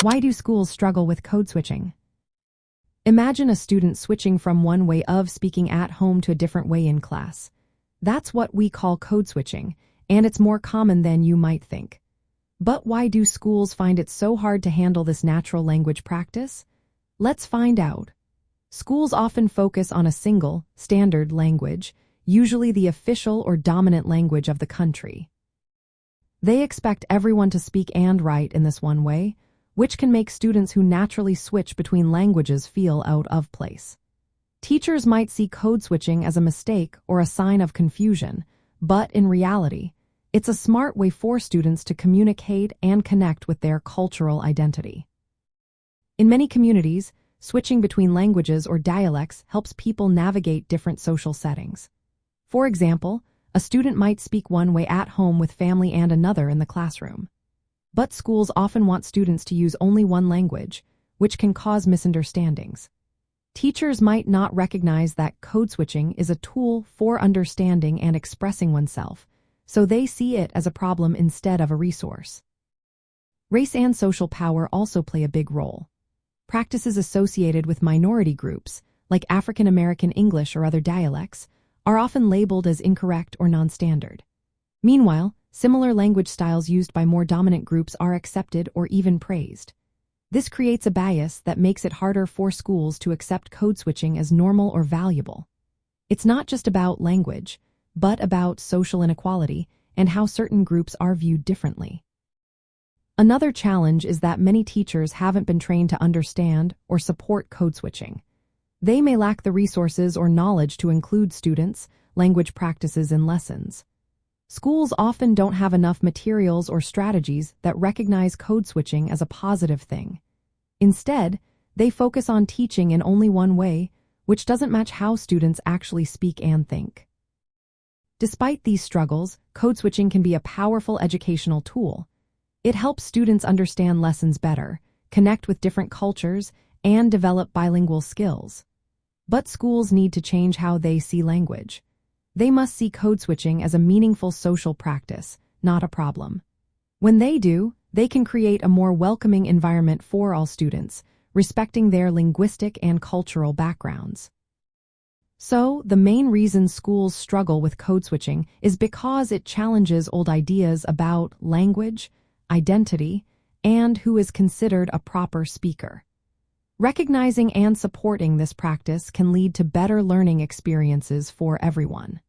Why do schools struggle with code switching? Imagine a student switching from one way of speaking at home to a different way in class. That's what we call code switching, and it's more common than you might think. But why do schools find it so hard to handle this natural language practice? Let's find out. Schools often focus on a single, standard language, usually the official or dominant language of the country. They expect everyone to speak and write in this one way, which can make students who naturally switch between languages feel out of place. Teachers might see code switching as a mistake or a sign of confusion, but in reality, it's a smart way for students to communicate and connect with their cultural identity. In many communities, switching between languages or dialects helps people navigate different social settings. For example, a student might speak one way at home with family and another in the classroom. But schools often want students to use only one language, which can cause misunderstandings. Teachers might not recognize that code switching is a tool for understanding and expressing oneself, so they see it as a problem instead of a resource. Race and social power also play a big role. Practices associated with minority groups, like African American English or other dialects, are often labeled as incorrect or non-standard. Meanwhile, similar language styles used by more dominant groups are accepted or even praised. This creates a bias that makes it harder for schools to accept code switching as normal or valuable. It's not just about language, but about social inequality and how certain groups are viewed differently. Another challenge is that many teachers haven't been trained to understand or support code switching. They may lack the resources or knowledge to include students' language practices in lessons. Schools often don't have enough materials or strategies that recognize code switching as a positive thing. Instead, they focus on teaching in only one way, which doesn't match how students actually speak and think. Despite these struggles, code switching can be a powerful educational tool. It helps students understand lessons better, connect with different cultures, and develop bilingual skills. But schools need to change how they see language. They must see code switching as a meaningful social practice, not a problem. When they do, they can create a more welcoming environment for all students, respecting their linguistic and cultural backgrounds. So, the main reason schools struggle with code switching is because it challenges old ideas about language, identity, and who is considered a proper speaker. Recognizing and supporting this practice can lead to better learning experiences for everyone.